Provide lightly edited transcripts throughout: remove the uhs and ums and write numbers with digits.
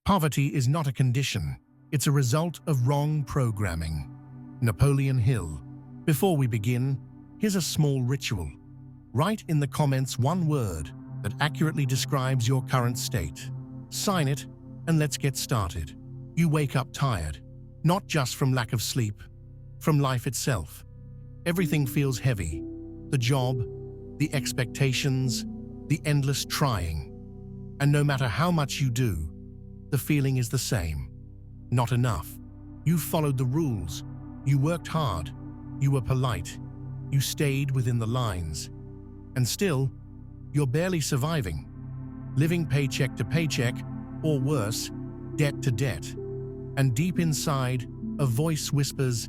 Poverty is not a condition, it's a result of wrong programming. Napoleon Hill. Before we begin, here's a small ritual. Write in the comments one word that accurately describes your current state. Sign it, and let's get started. You wake up tired, not just from lack of sleep, from life itself. Everything feels heavy. The job, the expectations, the endless trying. And no matter how much you do, the feeling is the same. Not enough. You followed the rules. You worked hard. You were polite. You stayed within the lines. And still, you're barely surviving. Living paycheck to paycheck, or worse, debt to debt. And deep inside, a voice whispers,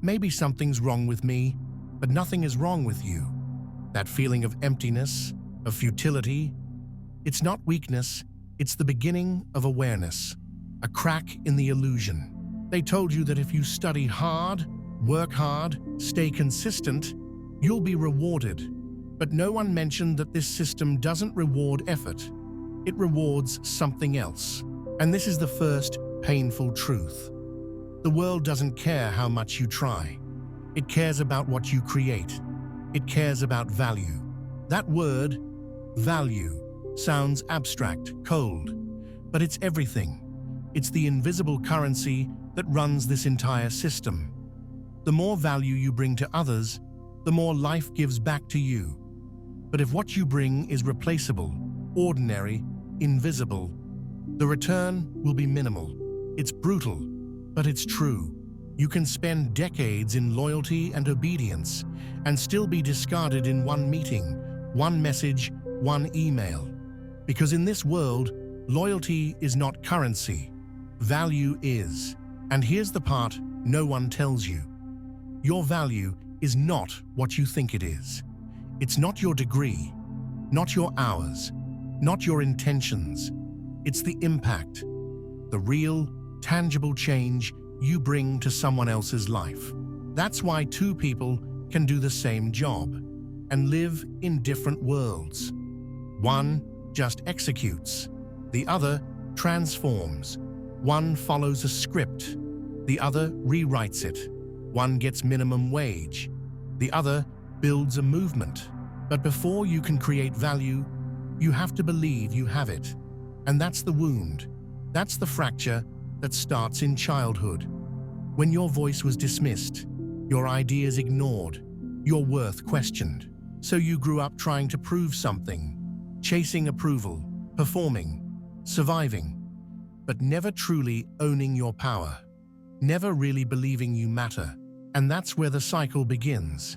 "Maybe something's wrong with me, but nothing is wrong with you." That feeling of emptiness, of futility, it's not weakness, it's the beginning of awareness, a crack in the illusion. They told you that if you study hard, work hard, stay consistent, you'll be rewarded. But no one mentioned that this system doesn't reward effort. It rewards something else. And this is the first painful truth. The world doesn't care how much you try. It cares about what you create. It cares about value. That word, value, sounds abstract, cold, but it's everything. It's the invisible currency that runs this entire system. The more value you bring to others, the more life gives back to you. But if what you bring is replaceable, ordinary, invisible, the return will be minimal. It's brutal, but it's true. You can spend decades in loyalty and obedience and still be discarded in one meeting, one message, one email. Because in this world, loyalty is not currency. Value is. And here's the part no one tells you. Your value is not what you think it is. It's not your degree, not your hours, not your intentions. It's the impact, the real, tangible change you bring to someone else's life. That's why two people can do the same job and live in different worlds. One just executes, the other transforms. One follows a script, the other rewrites it. One gets minimum wage, the other builds a movement. But before you can create value, you have to believe you have it. And that's the wound. That's the fracture that starts in childhood. When your voice was dismissed, your ideas ignored, your worth questioned. So you grew up trying to prove something, chasing approval, performing, surviving, but never truly owning your power, never really believing you matter. And that's where the cycle begins.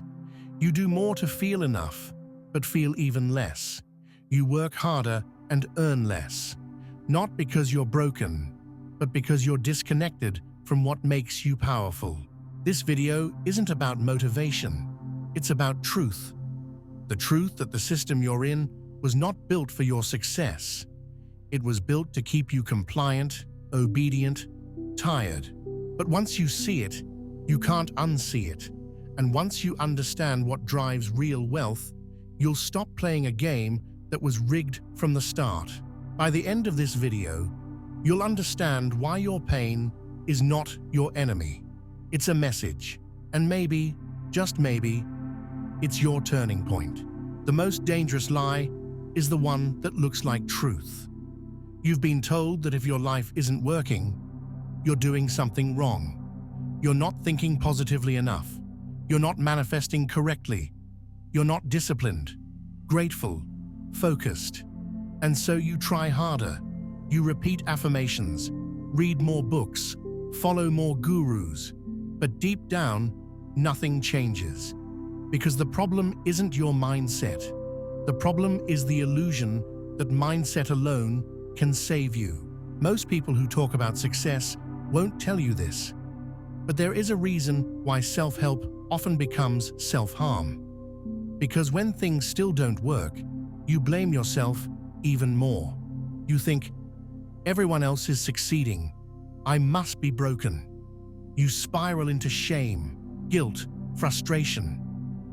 You do more to feel enough, but feel even less. You work harder and earn less. Not because you're broken, but because you're disconnected from what makes you powerful. This video isn't about motivation. It's about truth. The truth that the system you're in was not built for your success. It was built to keep you compliant, obedient, tired. But once you see it, you can't unsee it. And once you understand what drives real wealth, you'll stop playing a game that was rigged from the start. By the end of this video, you'll understand why your pain is not your enemy. It's a message. And maybe, just maybe, it's your turning point. The most dangerous lie is the one that looks like truth. You've been told that if your life isn't working, you're doing something wrong. You're not thinking positively enough. You're not manifesting correctly. You're not disciplined, grateful, focused. And so you try harder. You repeat affirmations, read more books, follow more gurus. But deep down, nothing changes. Because the problem isn't your mindset. The problem is the illusion that mindset alone can save you. Most people who talk about success won't tell you this. But there is a reason why self-help often becomes self-harm. Because when things still don't work, you blame yourself even more. You think, everyone else is succeeding. I must be broken. You spiral into shame, guilt, frustration.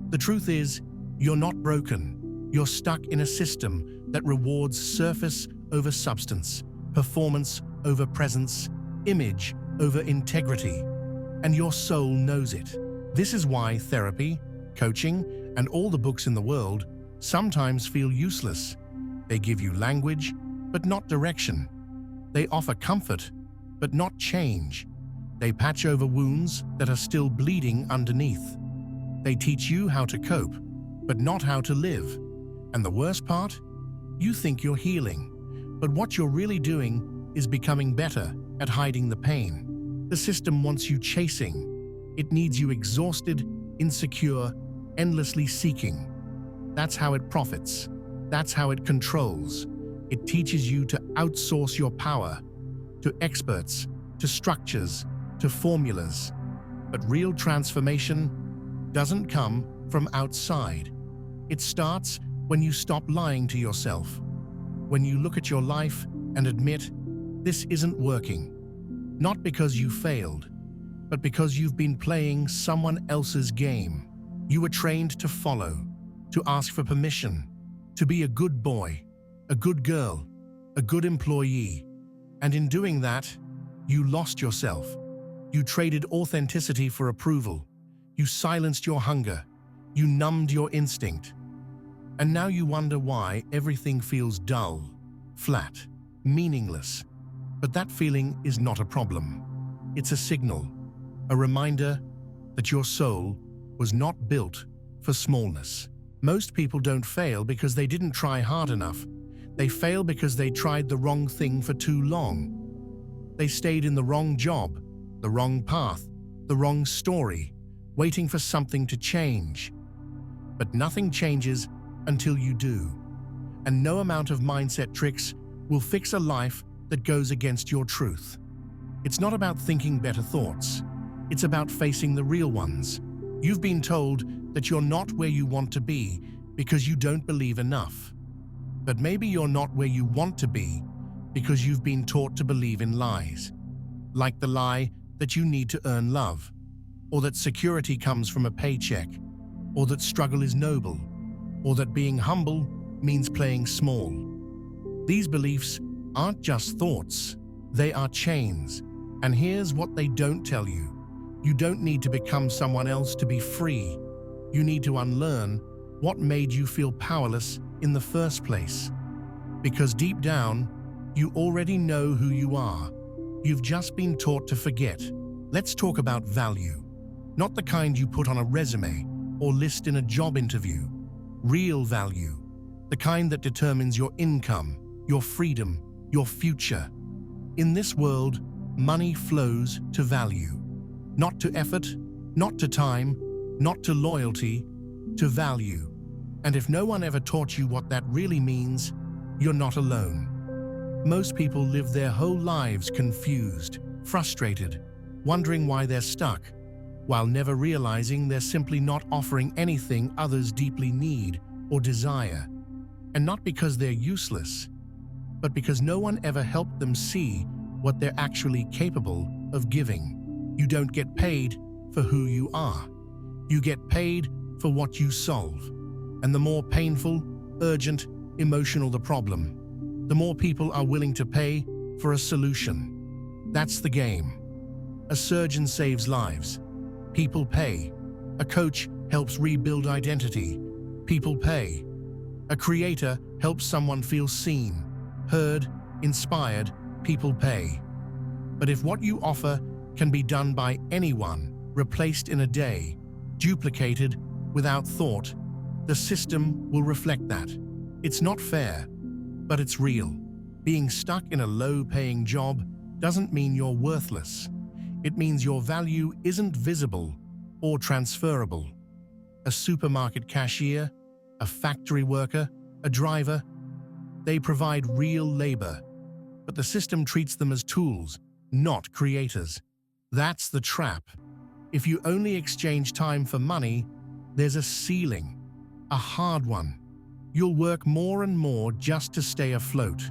The truth is, you're not broken. You're stuck in a system that rewards surface over substance, performance over presence, image over integrity, and your soul knows it. This is why therapy, coaching, and all the books in the world sometimes feel useless. They give you language, but not direction. They offer comfort, but not change. They patch over wounds that are still bleeding underneath. They teach you how to cope, but not how to live. And the worst part? You think you're healing, but what you're really doing is becoming better at hiding the pain. The system wants you chasing. It needs you exhausted, insecure, endlessly seeking. That's how it profits. That's how it controls. It teaches you to outsource your power to experts, to structures, to formulas. But real transformation doesn't come from outside. It starts when you stop lying to yourself, when you look at your life and admit, this isn't working. Not because you failed, but because you've been playing someone else's game. You were trained to follow, to ask for permission, to be a good boy, a good girl, a good employee. And in doing that, you lost yourself. You traded authenticity for approval. You silenced your hunger. You numbed your instinct. And now you wonder why everything feels dull, flat, meaningless. But that feeling is not a problem. It's a signal, a reminder that your soul was not built for smallness. Most people don't fail because they didn't try hard enough. They fail because they tried the wrong thing for too long. They stayed in the wrong job, the wrong path, the wrong story, waiting for something to change. But nothing changes until you do. And no amount of mindset tricks will fix a life that goes against your truth. It's not about thinking better thoughts. It's about facing the real ones. You've been told that you're not where you want to be because you don't believe enough. But maybe you're not where you want to be because you've been taught to believe in lies. Like the lie that you need to earn love, or that security comes from a paycheck, or that struggle is noble, or that being humble means playing small. These beliefs aren't just thoughts, they are chains. And here's what they don't tell you. You don't need to become someone else to be free. You need to unlearn what made you feel powerless in the first place. Because deep down, you already know who you are. You've just been taught to forget. Let's talk about value. Not the kind you put on a resume or list in a job interview. Real value. The kind that determines your income, your freedom, your future. In this world, money flows to value. Not to effort, not to time, not to loyalty, to value. And if no one ever taught you what that really means, you're not alone. Most people live their whole lives confused, frustrated, wondering why they're stuck, while never realizing they're simply not offering anything others deeply need or desire. And not because they're useless, but because no one ever helped them see what they're actually capable of giving. You don't get paid for who you are. You get paid for what you solve. And the more painful, urgent, emotional the problem, the more people are willing to pay for a solution. That's the game. A surgeon saves lives. People pay. A coach helps rebuild identity. People pay. A creator helps someone feel seen, heard, inspired. People pay. But if what you offer can be done by anyone, replaced in a day, duplicated without thought, the system will reflect that. It's not fair, but it's real. Being stuck in a low-paying job doesn't mean you're worthless. It means your value isn't visible or transferable. A supermarket cashier, a factory worker, a driver, they provide real labor, but the system treats them as tools, not creators. That's the trap. If you only exchange time for money, there's a ceiling, a hard one. You'll work more and more just to stay afloat.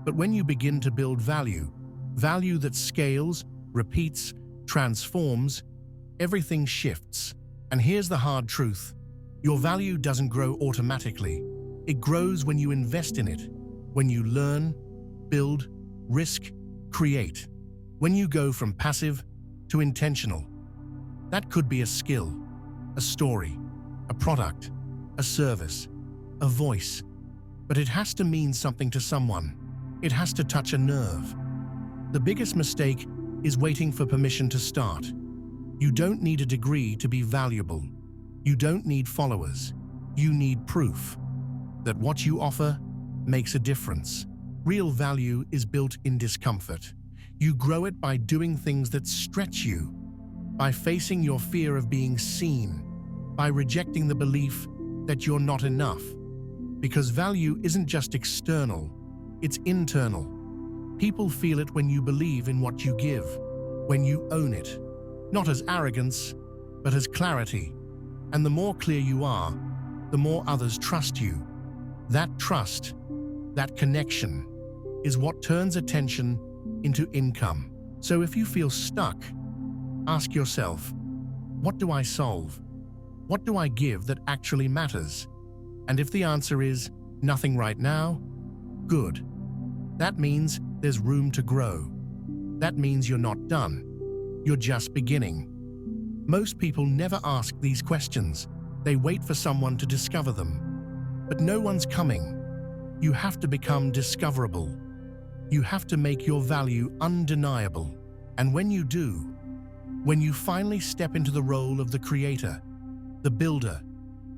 But when you begin to build value that scales, repeats, transforms, everything shifts. And here's the hard truth. Your value doesn't grow automatically. It grows when you invest in it, when you learn, build, risk, create. When you go from passive to intentional, that could be a skill, a story, a product, a service, a voice. But it has to mean something to someone. It has to touch a nerve. The biggest mistake is waiting for permission to start. You don't need a degree to be valuable. You don't need followers. You need proof that what you offer makes a difference. Real value is built in discomfort. You grow it by doing things that stretch you, by facing your fear of being seen, by rejecting the belief that you're not enough. Because value isn't just external, it's internal. People feel it when you believe in what you give, when you own it, not as arrogance, but as clarity. And the more clear you are, the more others trust you. That trust, that connection, is what turns attention into income. So if you feel stuck, ask yourself, what do I solve? What do I give that actually matters? And if the answer is nothing right now, good. That means there's room to grow. That means you're not done. You're just beginning. Most people never ask these questions. They wait for someone to discover them. But no one's coming. You have to become discoverable. You have to make your value undeniable. And when you do, when you finally step into the role of the creator, the builder,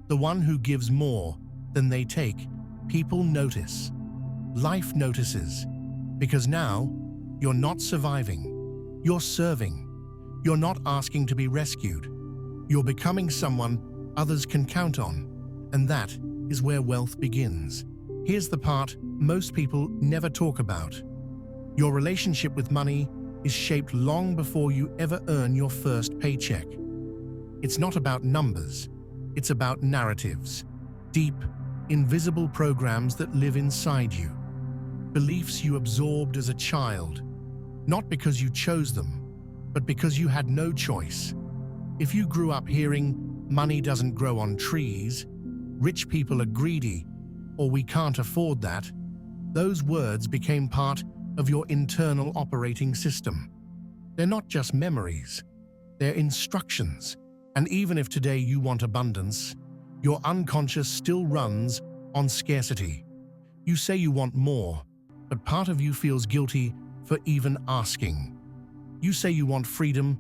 the one who gives more than they take, people notice. Life notices. Because now, you're not surviving. You're serving. You're not asking to be rescued. You're becoming someone others can count on. And that is where wealth begins. Here's the part most people never talk about. Your relationship with money is shaped long before you ever earn your first paycheck. It's not about numbers. It's about narratives. Deep, invisible programs that live inside you. Beliefs you absorbed as a child, not because you chose them, but because you had no choice. If you grew up hearing, money doesn't grow on trees, rich people are greedy, or we can't afford that, those words became part of your internal operating system. They're not just memories, they're instructions. And even if today you want abundance, your unconscious still runs on scarcity. You say you want more, but part of you feels guilty for even asking. You say you want freedom,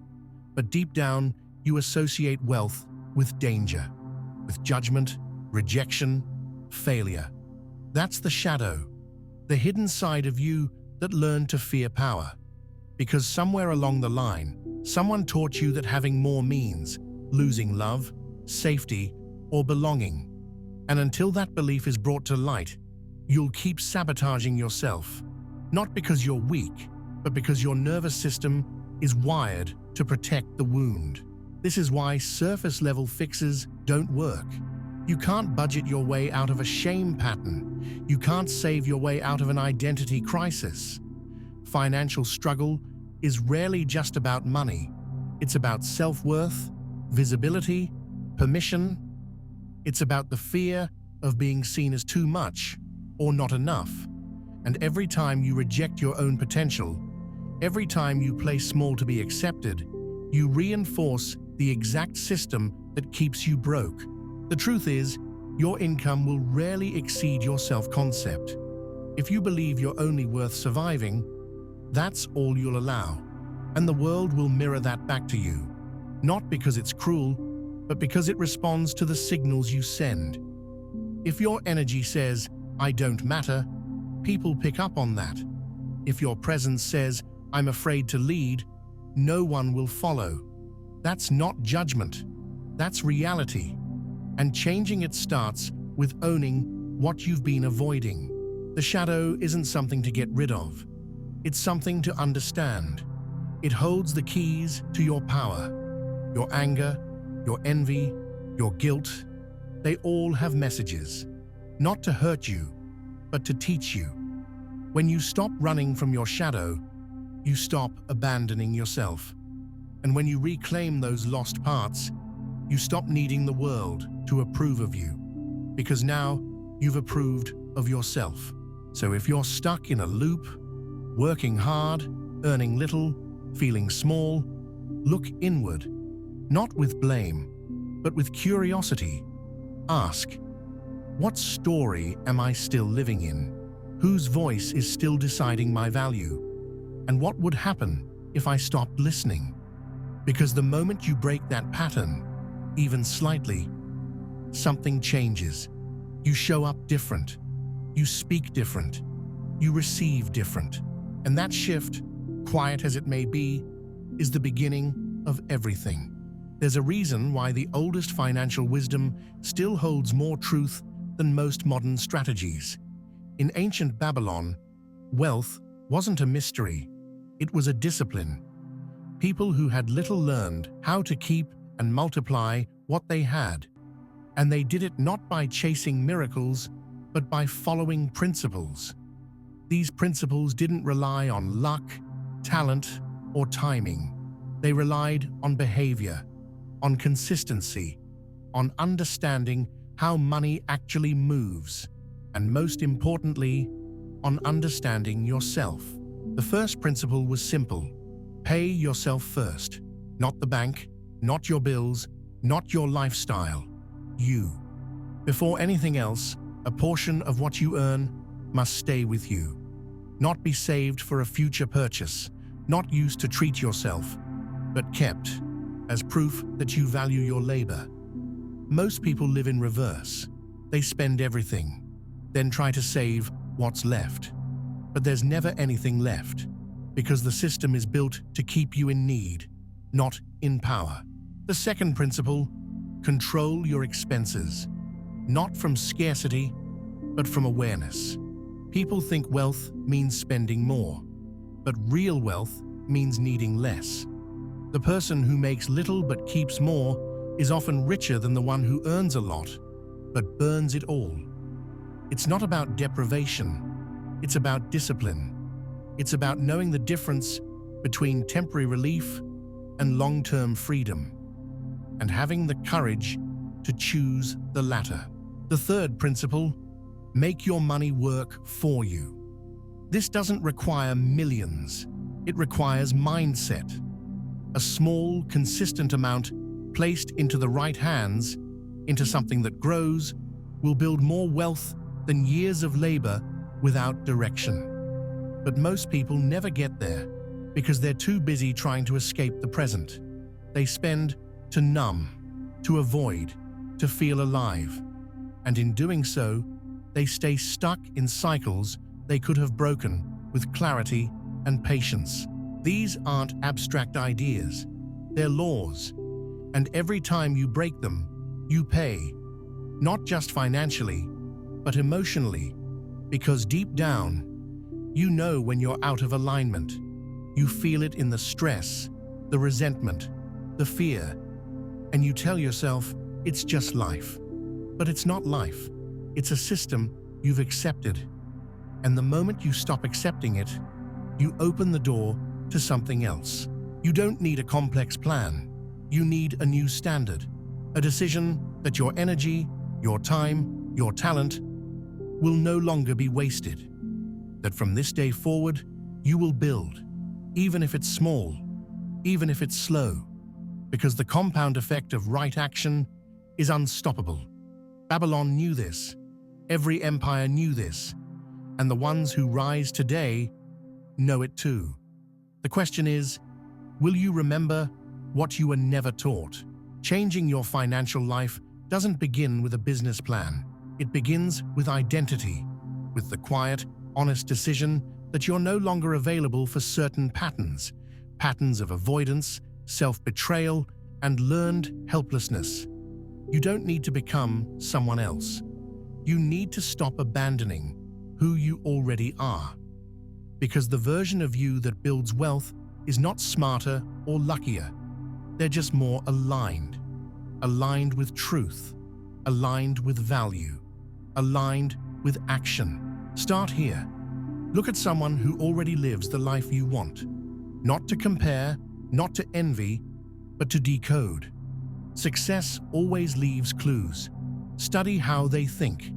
but deep down you associate wealth with danger, with judgment, rejection, failure. That's the shadow, the hidden side of you that learned to fear power. Because somewhere along the line, someone taught you that having more means losing love, safety, or belonging. And until that belief is brought to light, you'll keep sabotaging yourself. Not because you're weak, but because your nervous system is wired to protect the wound. This is why surface-level fixes don't work. You can't budget your way out of a shame pattern. You can't save your way out of an identity crisis. Financial struggle is rarely just about money. It's about self-worth, visibility, permission. It's about the fear of being seen as too much or not enough. And every time you reject your own potential, every time you play small to be accepted, you reinforce the exact system that keeps you broke. The truth is, your income will rarely exceed your self-concept. If you believe you're only worth surviving, that's all you'll allow. And the world will mirror that back to you. Not because it's cruel, but because it responds to the signals you send. If your energy says, "I don't matter," people pick up on that. If your presence says, "I'm afraid to lead," no one will follow. That's not judgment. That's reality. And changing it starts with owning what you've been avoiding. The shadow isn't something to get rid of. It's something to understand. It holds the keys to your power. Your anger, your envy, your guilt, they all have messages. Not to hurt you, but to teach you. When you stop running from your shadow, you stop abandoning yourself. And when you reclaim those lost parts, you stop needing the world to approve of you. Because now you've approved of yourself. So if you're stuck in a loop, working hard, earning little, feeling small, look inward, not with blame, but with curiosity. Ask, what story am I still living in? Whose voice is still deciding my value? And what would happen if I stopped listening? Because the moment you break that pattern, even slightly, something changes. You show up different. You speak different. You receive different. And that shift, quiet as it may be, is the beginning of everything. There's a reason why the oldest financial wisdom still holds more truth than most modern strategies. In ancient Babylon, wealth wasn't a mystery, it was a discipline. People who had little learned how to keep and multiply what they had. And they did it not by chasing miracles, but by following principles. These principles didn't rely on luck, talent, or timing. They relied on behavior, on consistency, on understanding how money actually moves, and most importantly, on understanding yourself. The first principle was simple. Pay yourself first. Not the bank, not your bills, not your lifestyle. You. Before anything else, a portion of what you earn must stay with you. Not be saved for a future purchase, not used to treat yourself, but kept as proof that you value your labor. Most people live in reverse. They spend everything, then try to save what's left. But there's never anything left, because the system is built to keep you in need, not in power. The second principle, control your expenses, not from scarcity, but from awareness. People think wealth means spending more, but real wealth means needing less. The person who makes little but keeps more is often richer than the one who earns a lot, but burns it all. It's not about deprivation, it's about discipline. It's about knowing the difference between temporary relief and long-term freedom, and having the courage to choose the latter. The third principle, make your money work for you. This doesn't require millions. It requires mindset. A small, consistent amount placed into the right hands, into something that grows, will build more wealth than years of labor without direction. But most people never get there because they're too busy trying to escape the present. They spend to numb, to avoid, to feel alive. And in doing so, they stay stuck in cycles they could have broken with clarity and patience. These aren't abstract ideas, they're laws. And every time you break them, you pay, not just financially, but emotionally, because deep down, you know when you're out of alignment. You feel it in the stress, the resentment, the fear, and you tell yourself, it's just life. But it's not life. It's a system you've accepted. And the moment you stop accepting it, you open the door to something else. You don't need a complex plan. You need a new standard, a decision that your energy, your time, your talent will no longer be wasted. That from this day forward, you will build, even if it's small, even if it's slow, because the compound effect of right action is unstoppable. Babylon knew this, every empire knew this, and the ones who rise today know it too. The question is, will you remember what you were never taught? Changing your financial life doesn't begin with a business plan. It begins with identity, with the quiet, honest decision that you're no longer available for certain patterns of avoidance, self-betrayal, and learned helplessness. You don't need to become someone else. You need to stop abandoning who you already are. Because the version of you that builds wealth is not smarter or luckier. They're just more aligned. Aligned with truth. Aligned with value. Aligned with action. Start here. Look at someone who already lives the life you want. Not to compare, not to envy, but to decode. Success always leaves clues. Study how they think,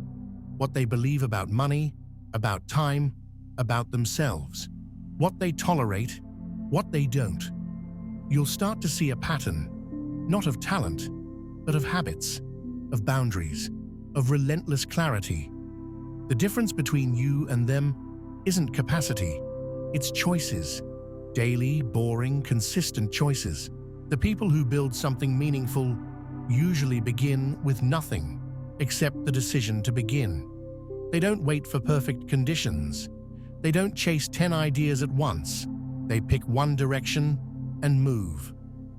what they believe about money, about time, about themselves. what they tolerate, what they don't. You'll start to see a pattern, not of talent, but of habits, of boundaries, of relentless clarity. The difference between you and them isn't capacity, it's choices. Daily, boring, consistent choices. The people who build something meaningful usually begin with nothing except the decision to begin. They don't wait for perfect conditions. They don't chase 10 ideas at once. They pick one direction and move.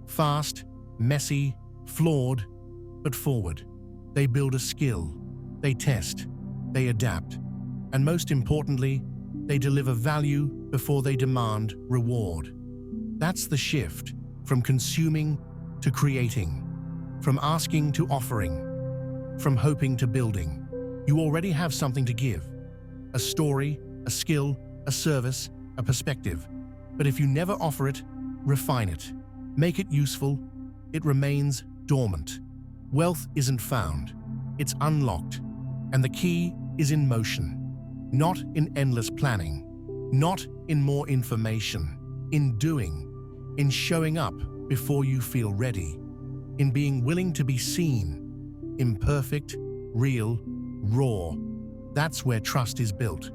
Fast, messy, flawed, but forward. They build a skill. They test. They adapt. And most importantly, they deliver value before they demand reward. That's the shift from consuming to creating, from asking to offering, from hoping to building. You already have something to give. A story, a skill, a service, a perspective. But if you never offer it, refine it, make it useful, it remains dormant. Wealth isn't found, it's unlocked. And the key is in motion. Not in endless planning, not in more information, in doing, in showing up before you feel ready, in being willing to be seen, imperfect, real, raw. That's where trust is built.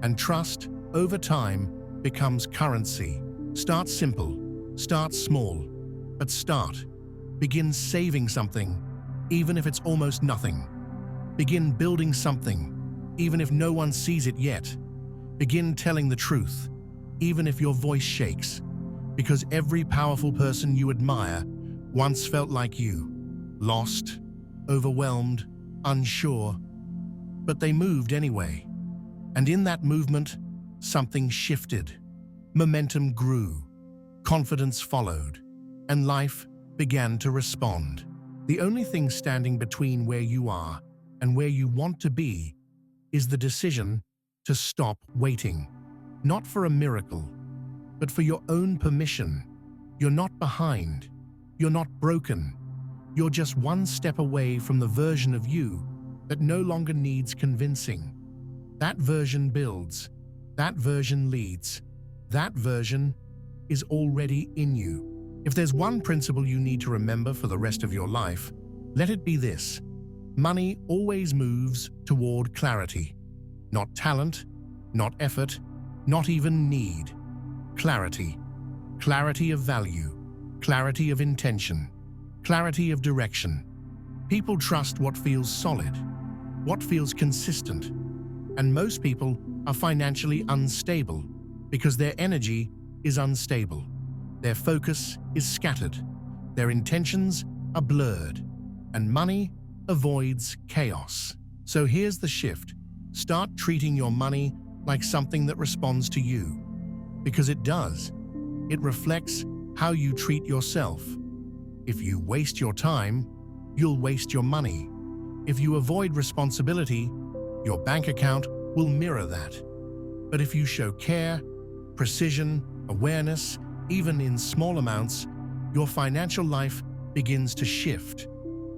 And trust, over time, becomes currency. Start simple, start small, but start. Begin saving something, even if it's almost nothing. Begin building something, even if no one sees it yet. Begin telling the truth, even if your voice shakes, because every powerful person you admire once felt like you, lost, overwhelmed, unsure, but they moved anyway. And in that movement, something shifted. Momentum grew, confidence followed, and life began to respond. The only thing standing between where you are and where you want to be is the decision to stop waiting. Not for a miracle, but for your own permission. You're not behind. You're not broken. You're just one step away from the version of you that no longer needs convincing. That version builds. That version leads. That version is already in you. If there's one principle you need to remember for the rest of your life, let it be this. Money always moves toward clarity. Not talent, not effort, not even need. Clarity. Clarity of value. Clarity of intention. Clarity of direction. People trust what feels solid, what feels consistent. And most people are financially unstable because their energy is unstable. Their focus is scattered. Their intentions are blurred. And money avoids chaos. So here's the shift. Start treating your money like something that responds to you. Because it does. It reflects how you treat yourself. If you waste your time, you'll waste your money. If you avoid responsibility, your bank account will mirror that. But if you show care, precision, awareness, even in small amounts, your financial life begins to shift.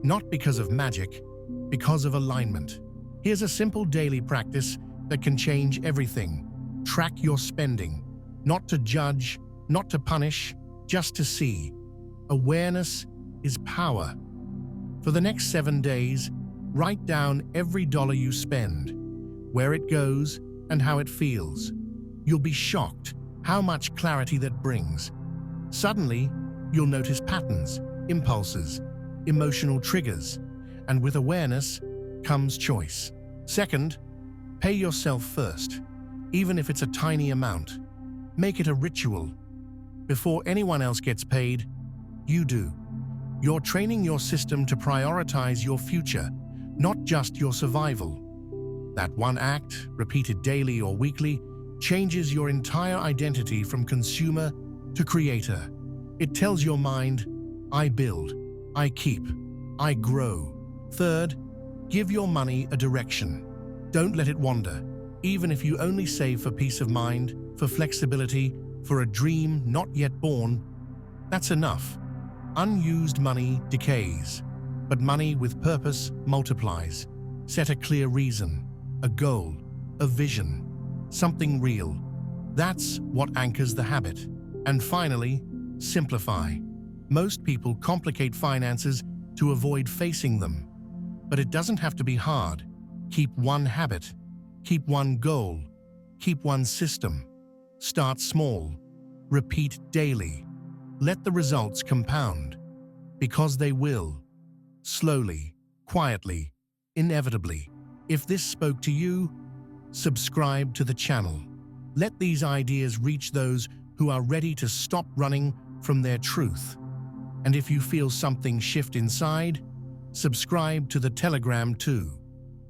Not because of magic, because of alignment. Here's a simple daily practice that can change everything. Track your spending. Not to judge, not to punish, just to see. Awareness is power. For the next 7 days, write down every dollar you spend, where it goes and how it feels. You'll be shocked how much clarity that brings. Suddenly, you'll notice patterns, impulses, emotional triggers, and with awareness comes choice. Second, pay yourself first, even if it's a tiny amount. Make it a ritual. Before anyone else gets paid, you do. You're training your system to prioritize your future, not just your survival. That one act, repeated daily or weekly, changes your entire identity from consumer to creator. It tells your mind, I build, I keep, I grow. Third, give your money a direction. Don't let it wander, even if you only save for peace of mind, for flexibility, for a dream not yet born. That's enough. Unused money decays, but money with purpose multiplies. Set a clear reason, a goal, a vision, something real. That's what anchors the habit. And finally, simplify. Most people complicate finances to avoid facing them. But it doesn't have to be hard. Keep one habit. Keep one goal. Keep one system. Start small. Repeat daily. Let the results compound. Because they will. Slowly, quietly, inevitably. If this spoke to you, subscribe to the channel. Let these ideas reach those who are ready to stop running from their truth. And if you feel something shift inside, subscribe to the Telegram too.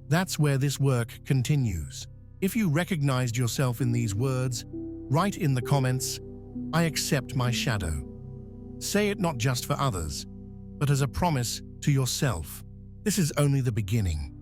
That's where this work continues. If you recognized yourself in these words, write in the comments, "I accept my shadow." Say it not just for others, but as a promise to yourself. This is only the beginning.